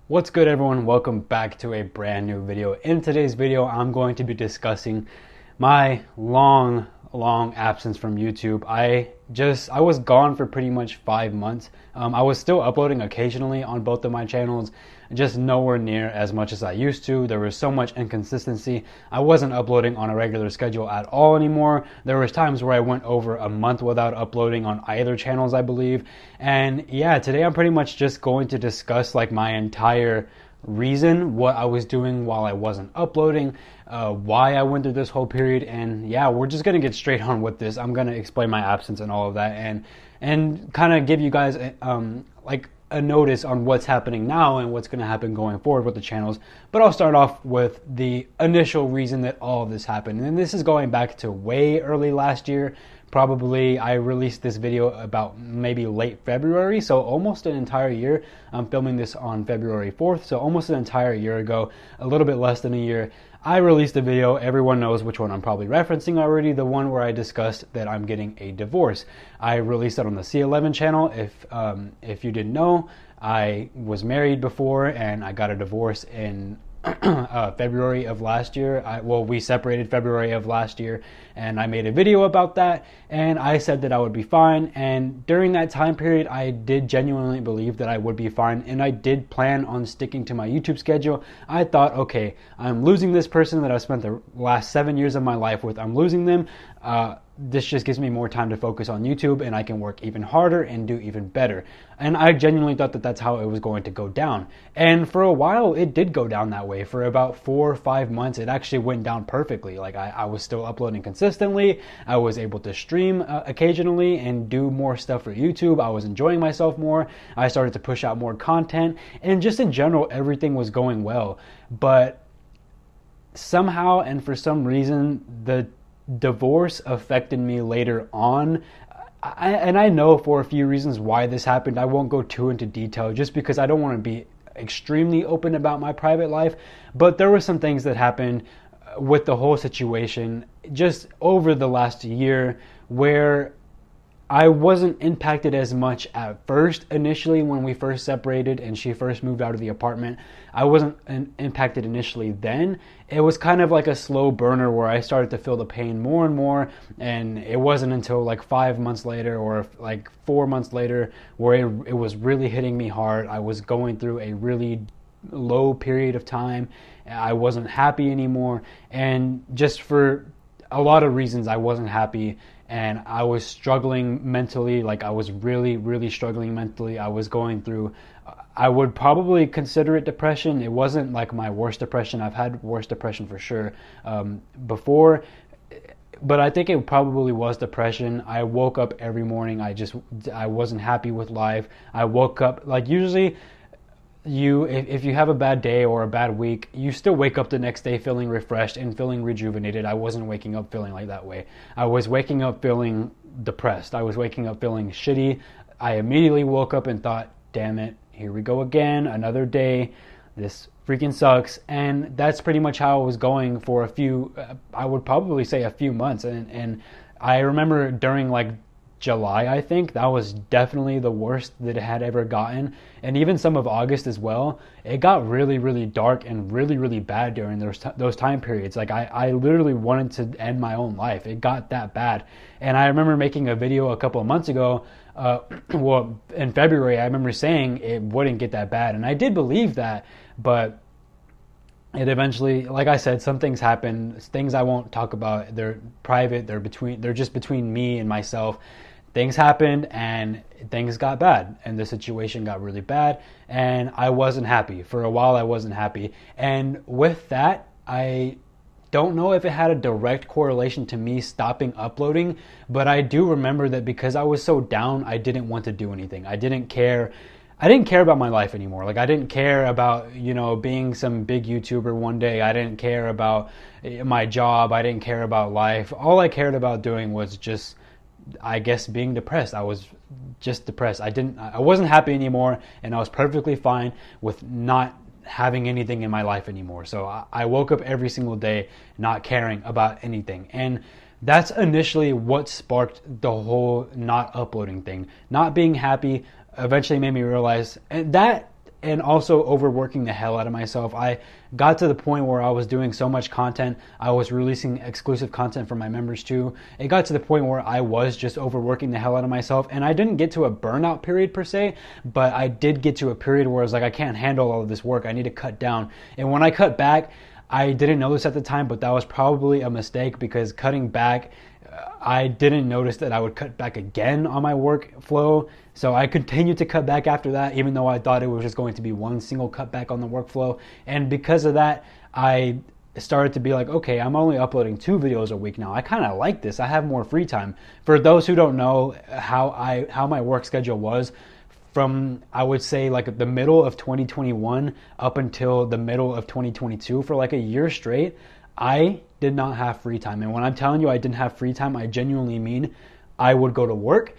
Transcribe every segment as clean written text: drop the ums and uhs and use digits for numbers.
What's good, everyone? Welcome back to a brand new video. In today's video, I'm going to be discussing my long absence from YouTube. I was gone for pretty much 5 months. I was still uploading occasionally on both of my channels, just nowhere near as much as I used to. There was so much inconsistency. I wasn't uploading on a regular schedule at all anymore. There was times where I went over a month without uploading on either channels, I believe. And yeah, today I'm pretty much just going to discuss like my entire reason, what I was doing while I wasn't uploading, why I went through this whole period, and yeah, we're just gonna get straight on with this. I'm gonna explain my absence and all of that, and kind of give you guys like a notice on what's happening now and what's going to happen going forward with the channels. But I'll start off with the initial reason that all of this happened, and this is going back to way early last year. Probably I released this video about maybe late February, so almost an entire year. I'm filming this on February 4th, so almost an entire year ago, a little bit less than a year, I released a video. Everyone knows which one I'm probably referencing already, the one where I discussed that I'm getting a divorce. I released it on the C11 channel. If you didn't know, I was married before and I got a divorce in February of last year. We separated February of last year, and I made a video about that, and I said that I would be fine. And during that time period, I did genuinely believe that I would be fine, and I did plan on sticking to my YouTube schedule. I thought, okay, I'm losing this person that I've spent the last 7 years of my life with. I'm losing them. This just gives me more time to focus on YouTube, and I can work even harder and do even better. And I genuinely thought that that's how it was going to go down. And for a while, it did go down that way. For about 4 or 5 months, it actually went down perfectly. Like I was still uploading consistently. I was able to stream occasionally and do more stuff for YouTube. I was enjoying myself more. I started to push out more content, and just in general, everything was going well. But somehow and for some reason, the divorce affected me later on. And I know for a few reasons why this happened. I won't go too into detail just because I don't want to be extremely open about my private life. But there were some things that happened with the whole situation just over the last year where I wasn't impacted as much at first. Initially, when we first separated and she first moved out of the apartment, I wasn't impacted initially then. It was kind of like a slow burner where I started to feel the pain more and more, and it wasn't until like 5 months later or like 4 months later where it was really hitting me hard. I was going through a really low period of time. I wasn't happy anymore, and just for a lot of reasons I wasn't happy, and I was struggling mentally. Like I was really struggling mentally. I was going through, I would probably consider it depression. It wasn't like my worst depression. I've had worse depression for sure before, but I think it probably was depression. I woke up every morning. I wasn't happy with life. I woke up, like usually if you have a bad day or a bad week, you still wake up the next day feeling refreshed and feeling rejuvenated. I wasn't waking up feeling like that way. I was waking up feeling depressed. I was waking up feeling shitty. I immediately woke up and thought, damn it, here we go again, another day. This freaking sucks. And that's pretty much how I was going for I would probably say a few months. And I remember during like July, I think that was definitely the worst that it had ever gotten, and even some of August as well. It got really dark and really bad during those time periods. Like I literally wanted to end my own life. It got that bad. And I remember making a video a couple of months ago, in February, I remember saying it wouldn't get that bad, and I did believe that, but it eventually, like I said, some things happen, things I won't talk about. They're private. They're just between me and myself. Things happened and things got bad, and the situation got really bad, and I wasn't happy. For a while, I wasn't happy. And with that, I don't know if it had a direct correlation to me stopping uploading, but I do remember that because I was so down, I didn't want to do anything. I didn't care about my life anymore. Like I didn't care about, being some big YouTuber one day. I didn't care about my job. I didn't care about life. All I cared about doing was just, I guess, being depressed. I was just depressed. I wasn't happy anymore, and I was perfectly fine with not having anything in my life anymore. So I woke up every single day not caring about anything. And that's initially what sparked the whole not uploading thing. Not being happy eventually made me realize, and that and also overworking the hell out of myself. I got to the point where I was doing so much content. I was releasing exclusive content for my members too. It got to the point where I was just overworking the hell out of myself, and I didn't get to a burnout period per se, but I did get to a period where I was like, I can't handle all of this work. I need to cut down. And when I cut back, I didn't know this at the time, but that was probably a mistake, because cutting back, I didn't notice that I would cut back again on my workflow. So I continued to cut back after that, even though I thought it was just going to be one single cutback on the workflow. And because of that, I started to be like, okay, I'm only uploading 2 videos a week now. I kind of like this. I have more free time. For those who don't know how my work schedule was, from, I would say, like the middle of 2021 up until the middle of 2022, for like a year straight, I did not have free time. And when I'm telling you I didn't have free time, I genuinely mean I would go to work,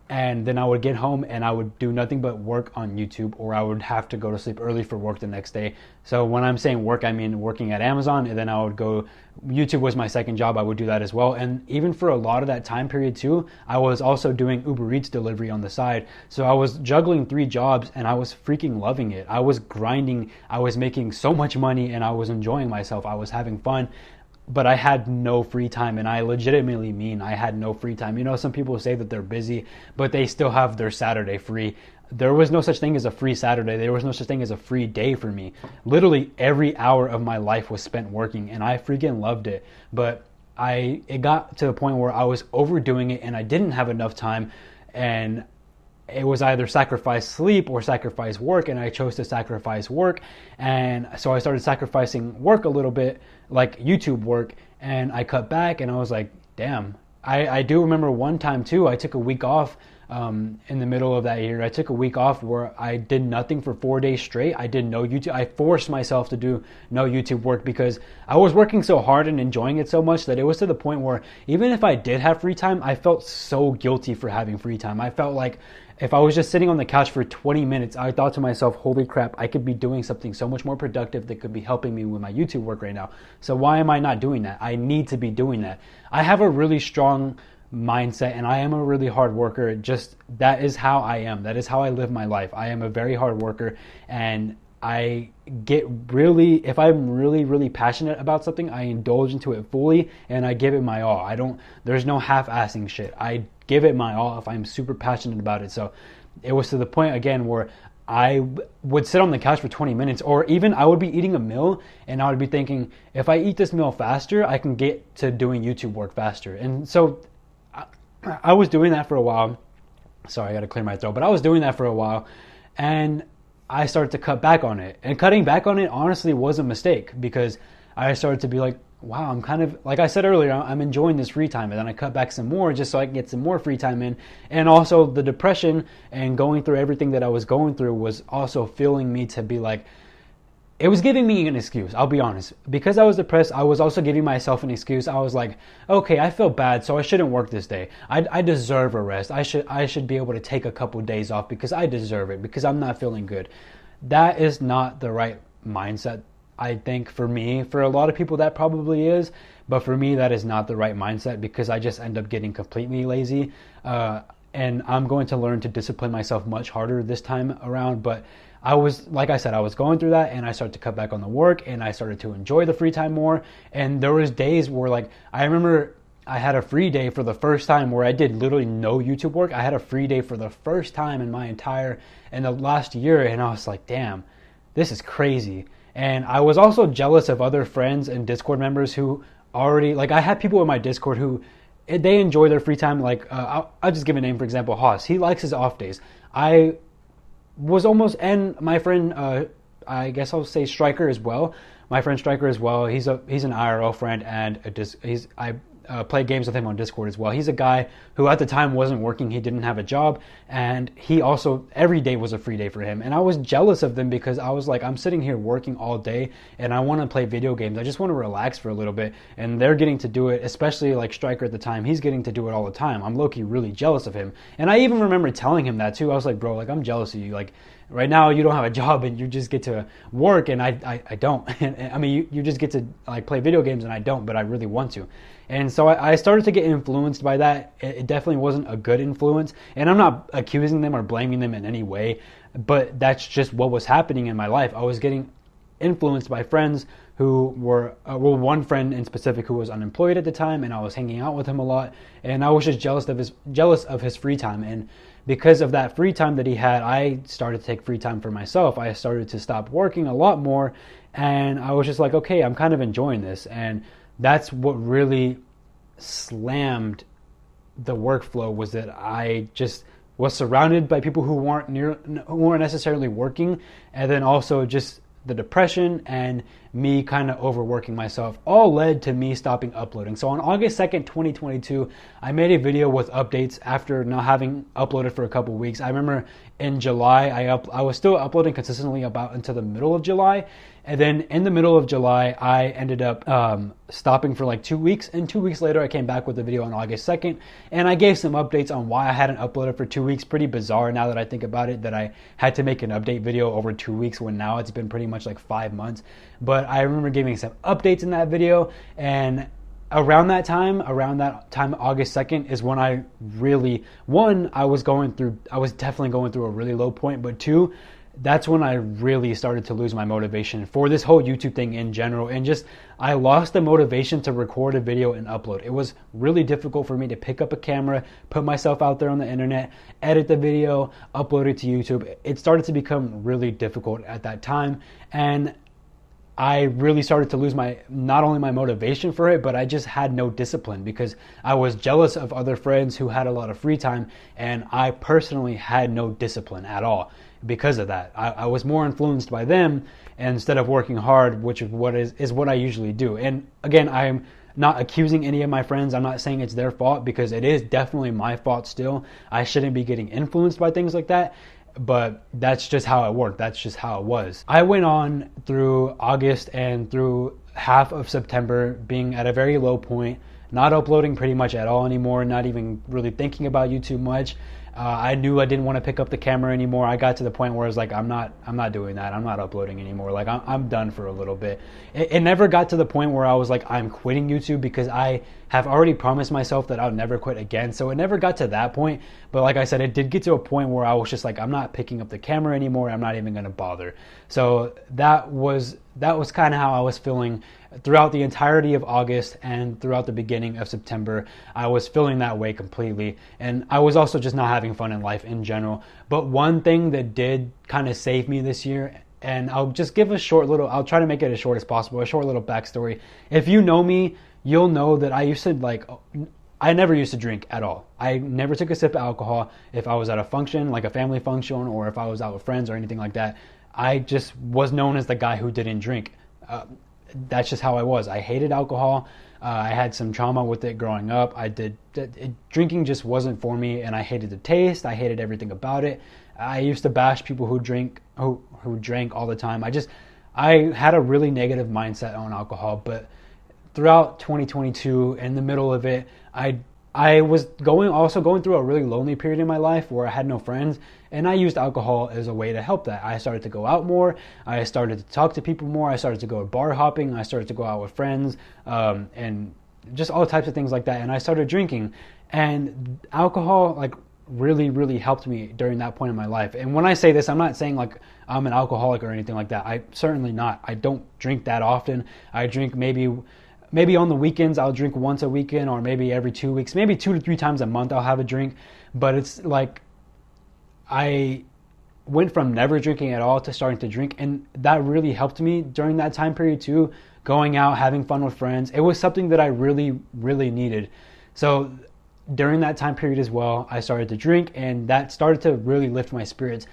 and then I would get home and I would do nothing but work on YouTube, or I would have to go to sleep early for work the next day. So when I'm saying work, I mean working at Amazon, and then I would go, YouTube was my second job, I would do that as well. And even for a lot of that time period too, I was also doing Uber Eats delivery on the side. So I was juggling 3 jobs, and I was freaking loving it. I was grinding, I was making so much money, and I was enjoying myself. I was having fun. But I had no free time, and I legitimately mean I had no free time. You know, some people say that they're busy, but they still have their Saturday free. There was no such thing as a free Saturday. There was no such thing as a free day for me. Literally every hour of my life was spent working, and I freaking loved it. But it got to the point where I was overdoing it, and I didn't have enough time, and it was either sacrifice sleep or sacrifice work, and I chose to sacrifice work. And so I started sacrificing work a little bit, like YouTube work, and I cut back, and I was like, damn. I do remember one time too, I took a week off in the middle of that year. I took a week off where I did nothing for 4 days straight. I did no YouTube. I forced myself to do no YouTube work because I was working so hard and enjoying it so much that it was to the point where even if I did have free time, I felt so guilty for having free time. I felt like if I was just sitting on the couch for 20 minutes, I thought to myself, holy crap, I could be doing something so much more productive that could be helping me with my YouTube work right now. So why am I not doing that? I need to be doing that. I have a really strong mindset, and I am a really hard worker. Just that is how I am. That is how I live my life. I am a very hard worker, and I get really, if I'm really, really passionate about something, I indulge into it fully and I give it my all. There's no half-assing shit. I give it my all if I'm super passionate about it. So it was to the point again where I would sit on the couch for 20 minutes, or even I would be eating a meal and I would be thinking, if I eat this meal faster, I can get to doing YouTube work faster. And so I was doing that for a while. Sorry, I got to clear my throat. But I was doing that for a while, and I started to cut back on it. And cutting back on it honestly was a mistake, because I started to be like, wow, I'm kind of, like I said earlier, I'm enjoying this free time. And then I cut back some more just so I can get some more free time in. And also the depression and going through everything that I was going through was also feeling me to be like, it was giving me an excuse, I'll be honest. Because I was depressed, I was also giving myself an excuse. I was like, okay, I feel bad, so I shouldn't work this day. I deserve a rest. I should be able to take a couple days off because I deserve it, because I'm not feeling good. That is not the right mindset, I think, for me. For a lot of people, that probably is. But for me, that is not the right mindset, because I just end up getting completely lazy. And I'm going to learn to discipline myself much harder this time around. But I was, like I said, I was going through that, and I started to cut back on the work, and I started to enjoy the free time more. And there was days where, like, I remember I had a free day for the first time where I did literally no YouTube work. I had a free day for the first time in the last year, and I was like, damn, this is crazy. And I was also jealous of other friends and Discord members who already, like, I had people in my Discord who, they enjoy their free time. Like, I'll just give a name, for example, Haas. He likes his off days. I was almost, and my friend, I guess I'll say Striker as well. My friend Striker as well. He's an IRL friend, and I play games with him on Discord as well. He's a guy who at the time wasn't working. He didn't have a job, and he also, every day was a free day for him. And I was jealous of them because I was like, I'm sitting here working all day and I want to play video games. I just want to relax for a little bit, and they're getting to do it, especially like Striker at the time. He's getting to do it all the time. I'm low-key really jealous of him. And I even remember telling him that too. I was like, bro, like, I'm jealous of you. Like, Right now you don't have a job and you just get to work, and I don't. And I mean, you just get to like play video games, and I don't, but I really want to. And so I started to get influenced by that. It definitely wasn't a good influence, and I'm not accusing them or blaming them in any way, but that's just what was happening in my life. I was getting influenced by friends who were, well, one friend in specific who was unemployed at the time, and I was hanging out with him a lot, and I was just jealous of his free time. And because of that free time that he had, I started to take free time for myself. I started to stop working a lot more, and I was just like, okay, I'm kind of enjoying this. And that's what really slammed the workflow, was that I just was surrounded by people who weren't necessarily working, and then also just the depression and me kind of overworking myself all led to me stopping uploading. So on August 2nd, 2022, I made a video with updates after not having uploaded for a couple weeks. I remember in July, I was still uploading consistently about until the middle of July. And then in the middle of July, I ended up stopping for like 2 weeks. And 2 weeks later, I came back with a video on August 2nd. And I gave some updates on why I hadn't uploaded for 2 weeks. Pretty bizarre now that I think about it, that I had to make an update video over 2 weeks when now it's been pretty much like 5 months. But I remember giving some updates in that video. And around that time, August 2nd, is when I really, one, I was definitely going through a really low point. But two, that's when I really started to lose my motivation for this whole YouTube thing in general. And just, I lost the motivation to record a video and upload. It was really difficult for me to pick up a camera, put myself out there on the internet, edit the video, upload it to YouTube. It started to become really difficult at that time. And I really started to lose not only my motivation for it, but I just had no discipline, because I was jealous of other friends who had a lot of free time, and I personally had no discipline at all. Because of that, I was more influenced by them instead of working hard, which is what I usually do. And again, I'm not accusing any of my friends. I'm not saying it's their fault, because it is definitely my fault still. I shouldn't be getting influenced by things like that, but that's just how it worked. That's just how it was. I went on through August and through half of September being at a very low point, not uploading pretty much at all anymore, not even really thinking about YouTube much. I knew I didn't want to pick up the camera anymore. I got to the point where I was like, I'm not doing that. I'm not uploading anymore. Like, I'm done for a little bit. It never got to the point where I was like, I'm quitting YouTube, because I have already promised myself that I'll never quit again. So it never got to that point. But like I said, it did get to a point where I was just like, I'm not picking up the camera anymore. I'm not even going to bother. So that was kind of how I was feeling throughout the entirety of August and throughout the beginning of September. I was feeling that way completely. And I was also just not having fun in life in general. But one thing that did kind of save me this year, and I'll just give I'll try to make it as short as possible, a short little backstory. If you know me, you'll know that I never used to drink at all. I never took a sip of alcohol. If I was at a function, like a family function, or if I was out with friends or anything like that, I just was known as the guy who didn't drink. That's just how I was. I hated alcohol. I had some trauma with it growing up. Drinking just wasn't for me, and I hated the taste. I hated everything about it. I used to bash people who drank all the time. I had a really negative mindset on alcohol. But throughout 2022, in the middle of it, I was going through a really lonely period in my life where I had no friends, and I used alcohol as a way to help that. I started to go out more. I started to talk to people more. I started to go bar hopping. I started to go out with friends, and just all types of things like that. And I started drinking, and alcohol really, really helped me during that point in my life. And when I say this, I'm not saying like I'm an alcoholic or anything like that. I certainly not. I don't drink that often. I drink maybe on the weekends. I'll drink once a weekend, or maybe every 2 weeks, maybe 2 to 3 times a month I'll have a drink. But it's like I went from never drinking at all to starting to drink, and that really helped me during that time period too. Going out, having fun with friends, it was something that I really, really needed. So during that time period as well, I started to drink, and that started to really lift my spirits.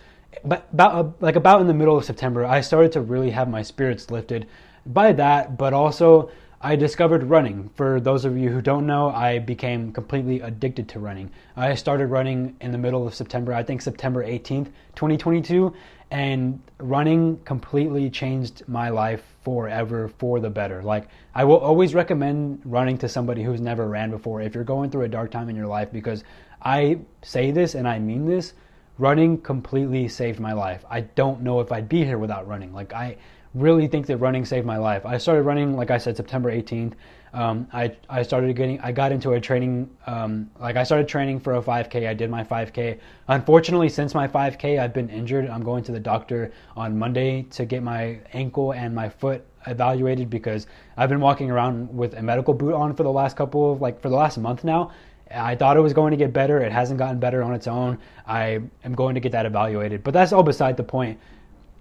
But about in the middle of September, I started to really have my spirits lifted by that, but also I discovered running. For those of you who don't know, I became completely addicted to running. I started running in the middle of September, I think September 18th, 2022, and running completely changed my life forever for the better. Like, I will always recommend running to somebody who's never ran before if you're going through a dark time in your life, because I say this and I mean this. running completely saved my life. I don't know if I'd be here without running. Like, I really think that running saved my life. I started running, like I said, September 18th. I got into a training, I started training for a 5K. I did my 5K. Unfortunately, since my 5K, I've been injured. I'm going to the doctor on Monday to get my ankle and my foot evaluated because I've been walking around with a medical boot on for the last for the last month now. I thought it was going to get better. It hasn't gotten better on its own. I am going to get that evaluated, but that's all beside the point.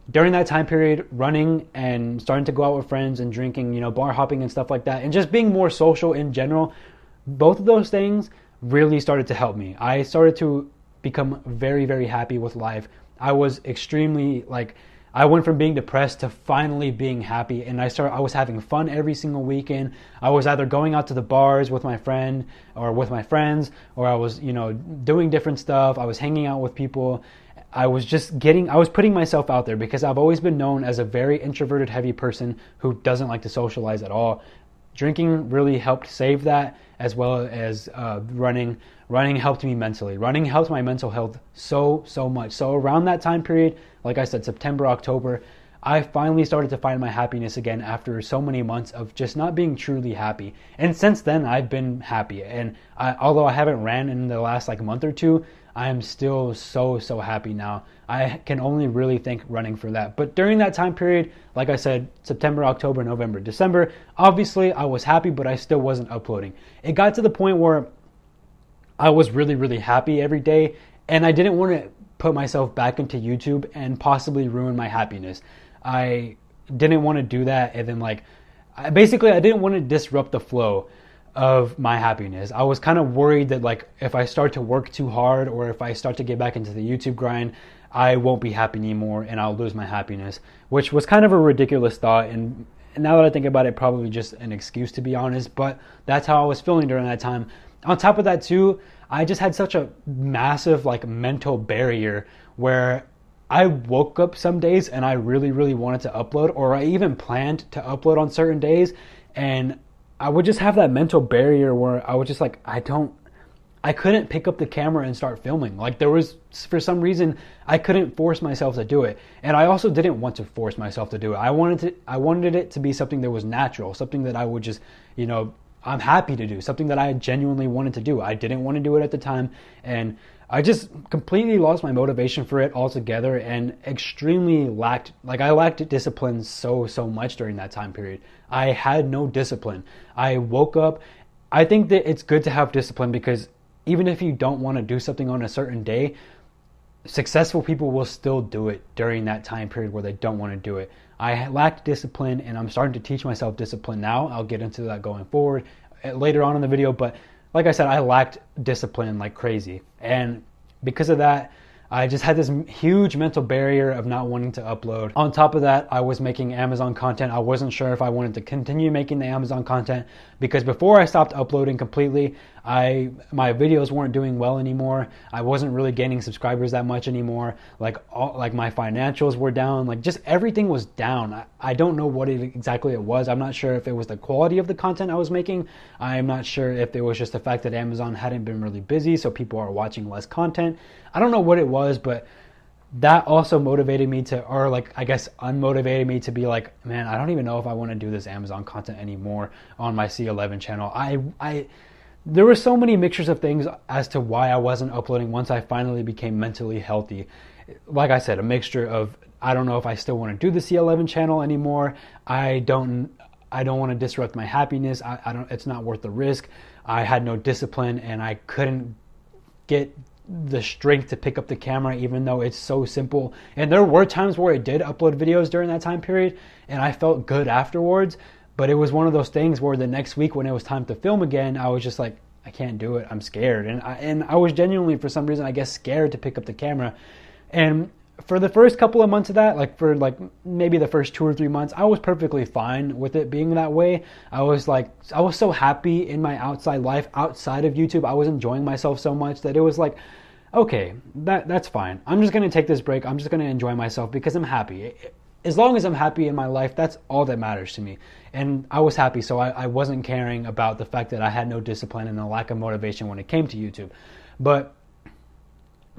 During that time period, running and starting to go out with friends and drinking, bar hopping and stuff like that, and just being more social in general, both of those things really started to help me. I started to become very, very happy with life. I was extremely, I went from being depressed to finally being happy, and I was having fun every single weekend. I was either going out to the bars with my friend or with my friends, or I was, doing different stuff. I was hanging out with people. I was putting myself out there because I've always been known as a very introverted, heavy person who doesn't like to socialize at all. Drinking really helped save that, as well as running. Running helped me mentally. Running helped my mental health so much. So around that time period, like I said, September, October, I finally started to find my happiness again after so many months of just not being truly happy. And since then, I've been happy. And although I haven't ran in the last month or two, I am still so happy now. I can only really thank running for that. But during that time period, like I said, September, October, November, December, obviously I was happy, but I still wasn't uploading. It got to the point where I was really happy every day, and I didn't want to put myself back into YouTube and possibly ruin my happiness. I didn't want to do that, and then I didn't want to disrupt the flow of my happiness. I was kind of worried that if I start to work too hard or if I start to get back into the YouTube grind, I won't be happy anymore and I'll lose my happiness, which was kind of a ridiculous thought. And now that I think about it, probably just an excuse, to be honest, but that's how I was feeling during that time. On top of that too, I just had such a massive mental barrier where I woke up some days and I really wanted to upload, or I even planned to upload on certain days, and I would just have that mental barrier where I was just I couldn't pick up the camera and start filming. There was, for some reason, I couldn't force myself to do it. And I also didn't want to force myself to do it. I wanted it to be something that was natural, something that I would just, I'm happy to do, something that I genuinely wanted to do. I didn't want to do it at the time, and I just completely lost my motivation for it altogether and extremely lacked discipline so much during that time period. I had no discipline. I woke up. I think that it's good to have discipline because even if you don't want to do something on a certain day, successful people will still do it during that time period where they don't want to do it. I lacked discipline, and I'm starting to teach myself discipline now. I'll get into that going forward later on in the video, but like I said, I lacked discipline like crazy. And because of that, I just had this huge mental barrier of not wanting to upload. On top of that, I was making Amazon content. I wasn't sure if I wanted to continue making the Amazon content because before I stopped uploading completely, my videos weren't doing well anymore. I wasn't really gaining subscribers that much anymore. My financials were down. Just everything was down. I don't know what exactly it was. I'm not sure if it was the quality of the content I was making. I'm not sure if it was just the fact that Amazon hadn't been really busy, so people are watching less content. I don't know what it was, but that also motivated me to, or I guess unmotivated me to be man, I don't even know if I want to do this Amazon content anymore on my C11 channel. There were so many mixtures of things as to why I wasn't uploading once I finally became mentally healthy. Like I said, a mixture of, I don't know if I still want to do the C11 channel anymore. I don't want to disrupt my happiness. It's not worth the risk. I had no discipline, and I couldn't get the strength to pick up the camera, even though it's so simple. And there were times where I did upload videos during that time period, and I felt good afterwards. But it was one of those things where the next week when it was time to film again, I was just I can't do it. I'm scared. And I was genuinely, for some reason, I guess, scared to pick up the camera. And for the first couple of months of that, for maybe the first 2 or 3 months, I was perfectly fine with it being that way. I was so happy in my outside life, outside of YouTube. I was enjoying myself so much that it was okay, that's fine. I'm just going to take this break. I'm just going to enjoy myself because I'm happy. As long as I'm happy in my life, that's all that matters to me. And I was happy, so I wasn't caring about the fact that I had no discipline and a lack of motivation when it came to YouTube. But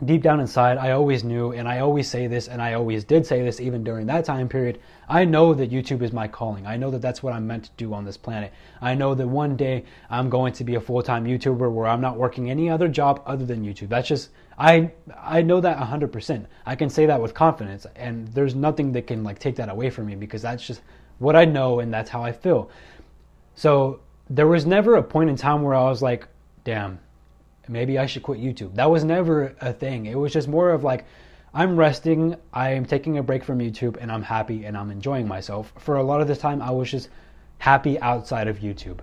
deep down inside, I always knew, and I always say this, and I always did say this even during that time period, I know that YouTube is my calling. I know that that's what I'm meant to do on this planet. I know that one day I'm going to be a full-time YouTuber where I'm not working any other job other than YouTube. That's just, I know that 100%. I can say that with confidence, and there's nothing that can like take that away from me, because that's just what I know and that's how I feel. So there was never a point in time where I was like, damn, maybe I should quit YouTube. That was never a thing. It was just more of like, I'm resting, I am taking a break from YouTube, and I'm happy and I'm enjoying myself. For a lot of this time, I was just happy outside of YouTube.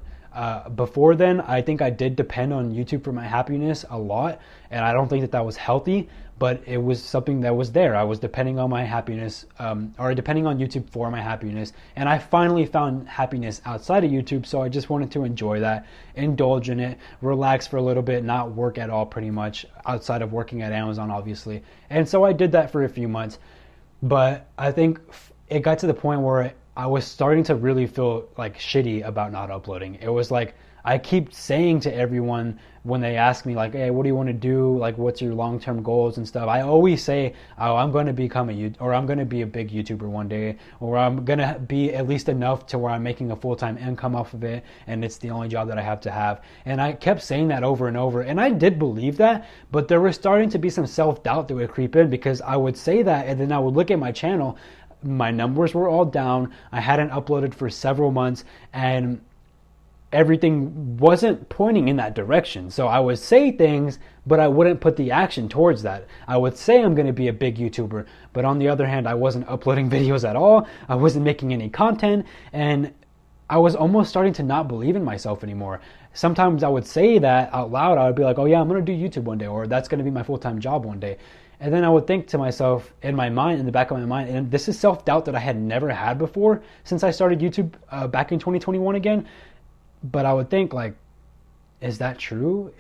Before then, I think I did depend on YouTube for my happiness a lot, and I don't think that that was healthy, but it was something that was there. I was depending on my happiness, or depending on YouTube for my happiness, and I finally found happiness outside of YouTube, so I just wanted to enjoy that, indulge in it, relax for a little bit, not work at all pretty much, outside of working at Amazon, obviously. And so I did that for a few months, but I think it got to the point where I was starting to really feel like shitty about not uploading. It was like, I keep saying to everyone when they ask me like, hey, what do you want to do? Like, what's your long-term goals and stuff? I always say, oh, I'm going to become or I'm going to be a big YouTuber one day, or I'm going to be at least enough to where I'm making a full-time income off of it, and it's the only job that I have to have. And I kept saying that over and over, and I did believe that, but there was starting to be some self-doubt that would creep in, because I would say that, and then I would look at my channel, my numbers were all down, I hadn't uploaded for several months, and everything wasn't pointing in that direction. So I would say things, but I wouldn't put the action towards that. I would say I'm going to be a big YouTuber, but on the other hand, I wasn't uploading videos at all, I wasn't making any content, and I was almost starting to not believe in myself anymore. Sometimes I would say that out loud. I would be like, oh yeah, I'm going to do YouTube one day, or that's going to be my full-time job one day. And then I would think to myself in my mind, in the back of my mind, and this is self-doubt that I had never had before since I started YouTube back in 2021 again. But I would think like, is that true?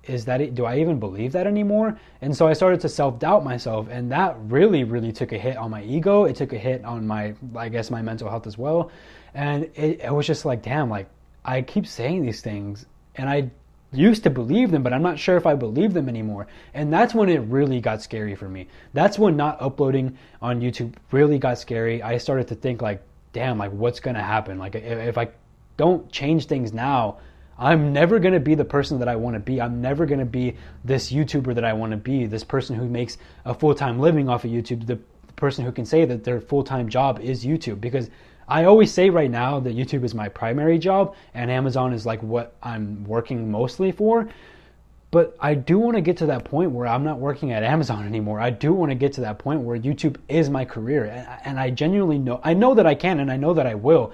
Is that it? Do I even believe that anymore? And so I started to self-doubt myself, and that really, really took a hit on my ego. It took a hit on my, I guess, my mental health as well. And it was just like, damn, like I keep saying these things, and I used to believe them, but I'm not sure if I believe them anymore. And that's when it really got scary for me. That's when not uploading on YouTube really got scary. I started to think like, damn, like what's going to happen? Like if I don't change things now, I'm never going to be the person that I want to be. I'm never going to be this YouTuber that I want to be, this person who makes a full-time living off of YouTube, the person who can say that their full-time job is YouTube. Because I always say right now that YouTube is my primary job and Amazon is like what I'm working mostly for. But I do want to get to that point where I'm not working at Amazon anymore. I do want to get to that point where YouTube is my career. And I genuinely know, I know that I can, and I know that I will.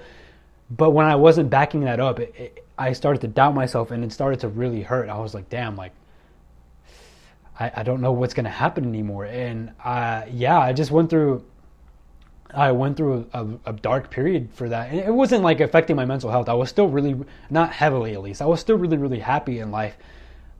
But when I wasn't backing that up, I started to doubt myself, and it started to really hurt. I was like, damn, like, I don't know what's going to happen anymore. And yeah, I went through a dark period for that. And it wasn't like affecting my mental health. I was still really, not heavily at least, I was still really, really happy in life.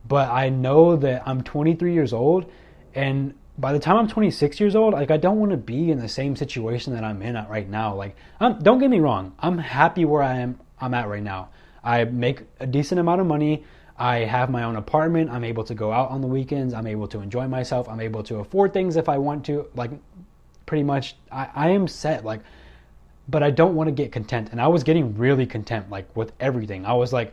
But I know that I'm 23 years old, and by the time I'm 26 years old, like I don't want to be in the same situation that I'm in at right now. Like, don't get me wrong, I'm happy where I'm at right now. I make a decent amount of money. I have my own apartment. I'm able to go out on the weekends. I'm able to enjoy myself. I'm able to afford things if I want to. Like, pretty much, I am set. Like, but I don't want to get content. And I was getting really content, like with everything. I was like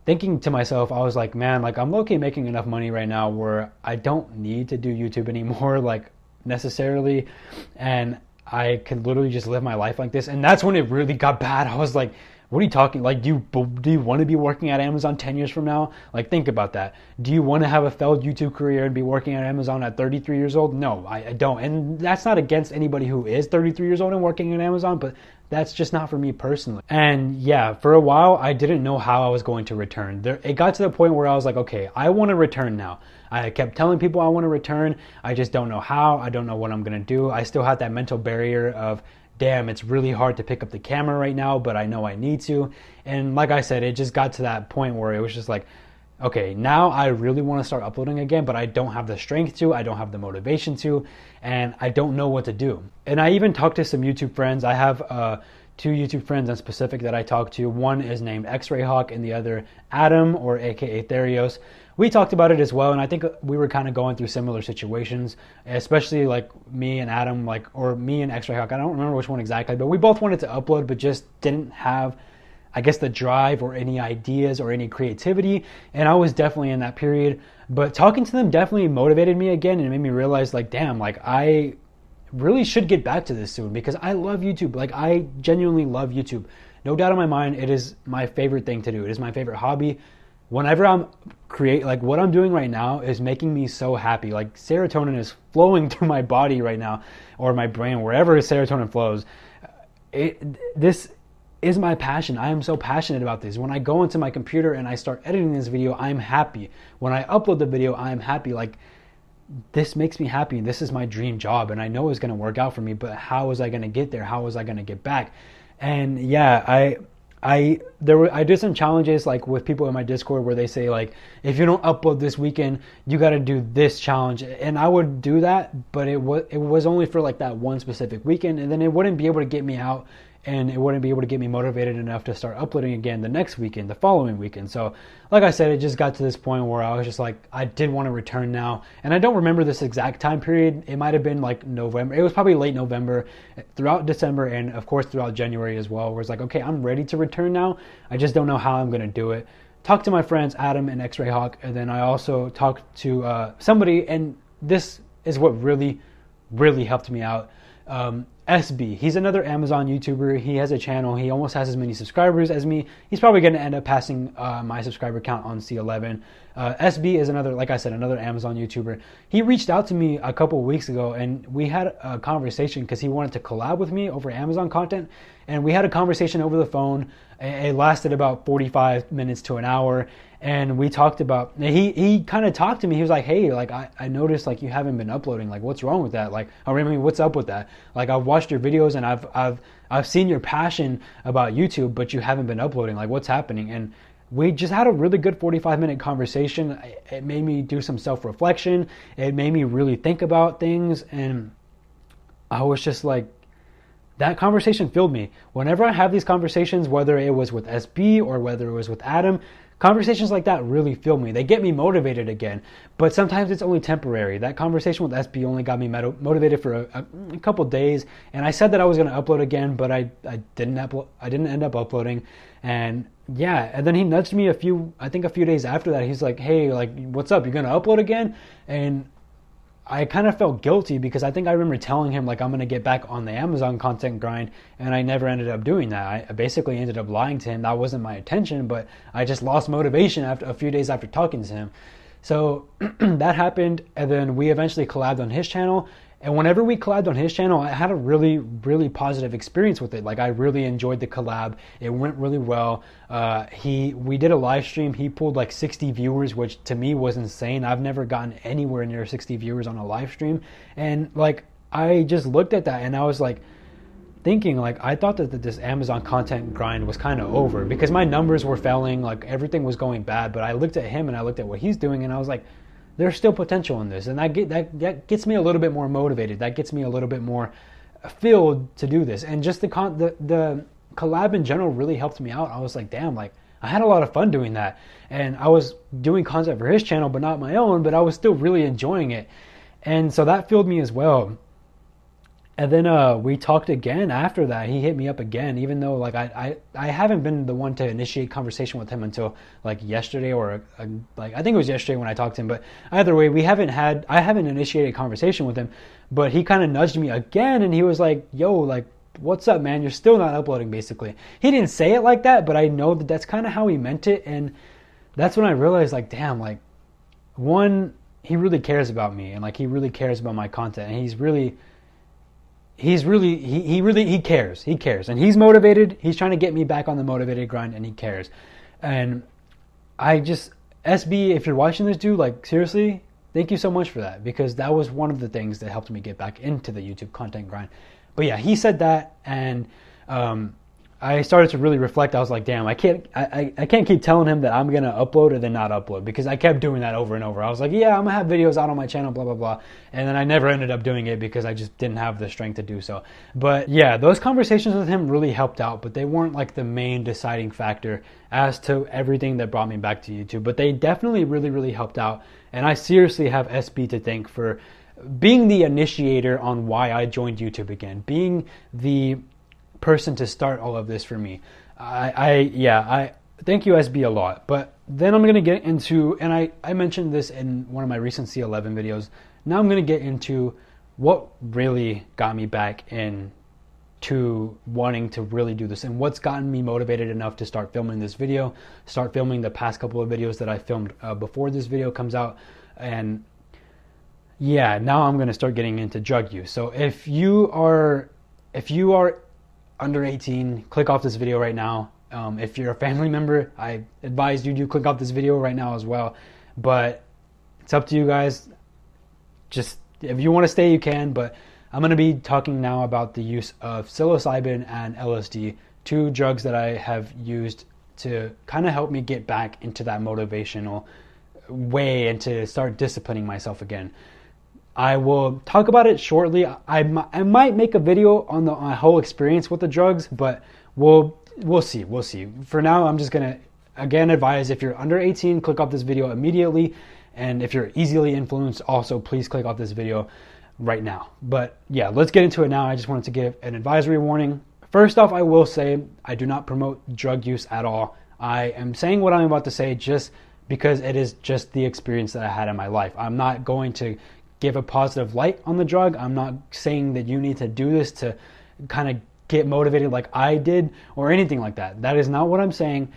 thinking to myself, I was like, man, like I'm low-key making enough money right now where I don't need to do YouTube anymore, like necessarily. And I can literally just live my life like this. And that's when it really got bad. I was like, what are you talking? Like, do you want to be working at Amazon 10 years from now? Like, think about that. Do you want to have a failed YouTube career and be working at Amazon at 33 years old? No, I don't. And that's not against anybody who is 33 years old and working at Amazon, but that's just not for me personally. And yeah, for a while, I didn't know how I was going to return. It got to the point where I was like, okay, I want to return now. I kept telling people I want to return. I just don't know how. I don't know what I'm going to do. I still had that mental barrier of, damn, it's really hard to pick up the camera right now, but I know I need to. And like I said, it just got to that point where it was just like, okay, now I really want to start uploading again, but I don't have the strength to, I don't have the motivation to, and I don't know what to do. And I even talked to some YouTube friends. I have 2 YouTube friends in specific that I talk to. One is named X-Ray Hawk and the other Adam, or aka Therios. we talked about it as well, and I think we were kind of going through similar situations, especially like me and Adam, like, or me and X-Ray Hawk. I don't remember which one exactly, but we both wanted to upload, but just didn't have, I guess, the drive or any ideas or any creativity. And I was definitely in that period. But talking to them definitely motivated me again, and it made me realize, like, damn, like, I really should get back to this soon, because I love YouTube. Like, I genuinely love YouTube. No doubt in my mind, it is my favorite thing to do. It is my favorite hobby. Whenever I'm like, what I'm doing right now is making me so happy. Like, serotonin is flowing through my body right now, or my brain, wherever serotonin flows. This is my passion. I am so passionate about this. When I go into my computer and I start editing this video, I'm happy. When I upload the video, I'm happy. Like, this makes me happy. This is my dream job, and I know it's going to work out for me, but how was I going to get there? How was I going to get back? And yeah, I did some challenges, like, with people in my Discord, where they say, like, if you don't upload this weekend, you got to do this challenge. And I would do that, but it was only for like that one specific weekend, and then it wouldn't be able to get me out, and it wouldn't be able to get me motivated enough to start uploading again the next weekend, the following weekend. So like I said, it just got to this point where I was just like, I did want to return now. And I don't remember this exact time period. It might have been like November. It was probably late November, throughout December, and of course throughout January as well, where it's like, okay, I'm ready to return now. I just don't know how I'm going to do it. Talked to my friends, Adam and X-Ray Hawk, and then I also talked to somebody, and this is what really, really helped me out. SB, he's another Amazon YouTuber. He has a channel. He almost has as many subscribers as me. He's probably going to end up passing my subscriber count on C11. SB is another, like I said, another Amazon YouTuber. He reached out to me a couple weeks ago, and we had a conversation because he wanted to collab with me over Amazon content. And we had a conversation over the phone. It lasted about 45 minutes to an hour. And we talked about, he kind of talked to me. He was like, hey, like, I noticed, like, you haven't been uploading. Like, what's wrong with that? Like, I mean, what's up with that? Like, I've watched your videos, and I've seen your passion about YouTube, but you haven't been uploading. Like, what's happening? And we just had a really good 45-minute conversation. It made me do some self-reflection. It made me really think about things. And I was just like, that conversation filled me. Whenever I have these conversations, whether it was with SB or whether it was with Adam, conversations like that really fill me. They get me motivated again, but sometimes it's only temporary. That conversation with SB only got me motivated for a couple days, and I said that I was going to upload again, but I didn't end up uploading. And yeah, and then he nudged me a few days after that. He's like, hey, like, what's up? You're going to upload again? And I kind of felt guilty, because I think I remember telling him, like, I'm going to get back on the Amazon content grind, and I never ended up doing that. I basically ended up lying to him. That wasn't my intention, but I just lost motivation after a few days after talking to him. So that happened, and then we eventually collabed on his channel. And whenever we collabed on his channel, I had a really, really positive experience with it. Like, I really enjoyed the collab. It went really well. We did a live stream. He pulled like 60 viewers, which to me was insane. I've never gotten anywhere near 60 viewers on a live stream. And like, I just looked at that, and I was like thinking, like, I thought that this Amazon content grind was kind of over, because my numbers were failing. Like, everything was going bad. But I looked at him, and I looked at what he's doing, and I was like, there's still potential in this, and that gets me a little bit more motivated. That gets me a little bit more filled to do this. And just the collab in general really helped me out. I was like, damn, like, I had a lot of fun doing that, and I was doing content for his channel, but not my own. But I was still really enjoying it, and so that filled me as well. And then we talked again after that. He hit me up again, even though, like, I haven't been the one to initiate conversation with him until like yesterday, or like, I think it was yesterday when I talked to him. But either way, I haven't initiated a conversation with him. But he kind of nudged me again, and he was like, yo, like, what's up, man? You're still not uploading, basically. He didn't say it like that, but I know that that's kind of how he meant it. And that's when I realized, like, damn, like, one, he really cares about me, and like, he really cares about my content, and he cares. He cares. And he's motivated. He's trying to get me back on the motivated grind, and he cares. And SB, if you're watching this, dude, like, seriously, thank you so much for that, because that was one of the things that helped me get back into the YouTube content grind. But yeah, he said that, and I started to really reflect. I was like, damn, I can't keep telling him that I'm gonna upload and then not upload, because I kept doing that over and over. I was like, yeah, I'm gonna have videos out on my channel, blah blah blah, and then I never ended up doing it because I just didn't have the strength to do so. But yeah, those conversations with him really helped out, but they weren't like the main deciding factor as to everything that brought me back to YouTube. But they definitely really helped out, and I seriously have SB to thank for being the initiator on why I joined YouTube again, being the person to start all of this for me. I thank you, SB, a lot. But then I'm going to get into, and I mentioned this in one of my recent C11 videos, now I'm going to get into what really got me back into wanting to really do this, and what's gotten me motivated enough to start filming this video, start filming the past couple of videos that I filmed before this video comes out. And yeah, now I'm going to start getting into drug use. So if you are under 18, click off this video right now. If you're a family member, I advise you do click off this video right now as well. But it's up to you guys. Just if you want to stay, you can. But I'm going to be talking now about the use of psilocybin and LSD, two drugs that I have used to kind of help me get back into that motivational way and to start disciplining myself again. I will talk about it shortly. I might make a video on my whole experience with the drugs, but we'll see. We'll see. For now, I'm just going to, again, advise if you're under 18, click off this video immediately. And if you're easily influenced, also please click off this video right now. But yeah, let's get into it now. I just wanted to give an advisory warning. First off, I will say I do not promote drug use at all. I am saying what I'm about to say just because it is just the experience that I had in my life. I'm not going to give a positive light on the drug. I'm not saying that you need to do this to kind of get motivated like I did or anything like that. That is not what I'm saying.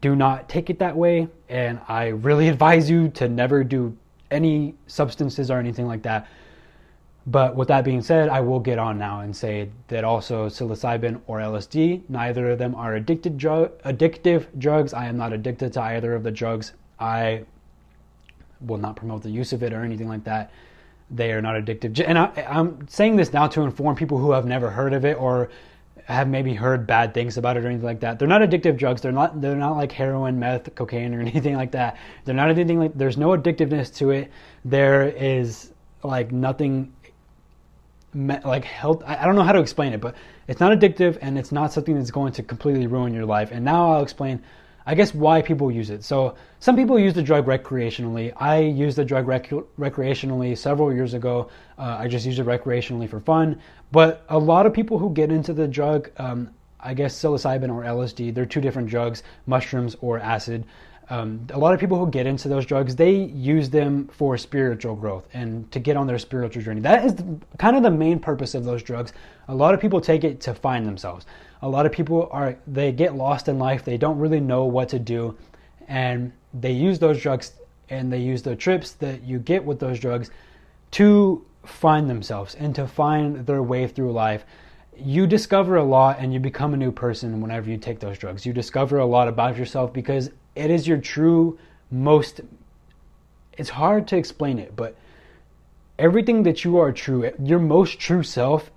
Do not take it that way. And I really advise you to never do any substances or anything like that. But with that being said, I will get on now and say that also psilocybin or LSD, neither of them are addictive drugs. I am not addicted to either of the drugs. I will not promote the use of it or anything like that. They are not addictive. And I'm saying this now to inform people who have never heard of it or have maybe heard bad things about it or anything like that. They're not addictive drugs. They're not like heroin, meth, cocaine, or anything like that. They're not anything like, there's no addictiveness to it. There is like nothing like health. I don't know how to explain it, but it's not addictive and it's not something that's going to completely ruin your life. And now I'll explain, I guess, why people use it. So some people use the drug recreationally. I used the drug recreationally several years ago. I just used it recreationally for fun. But a lot of people who get into the drug, I guess psilocybin or LSD, they're two different drugs, mushrooms or acid. A lot of people who get into those drugs, they use them for spiritual growth and to get on their spiritual journey. That is kind of the main purpose of those drugs. A lot of people take it to find themselves. A lot of people they get lost in life. They don't really know what to do. And they use those drugs and they use the trips that you get with those drugs to find themselves and to find their way through life. You discover a lot and you become a new person whenever you take those drugs. You discover a lot about yourself because it is your true it's hard to explain it, but everything that you are true, your most true self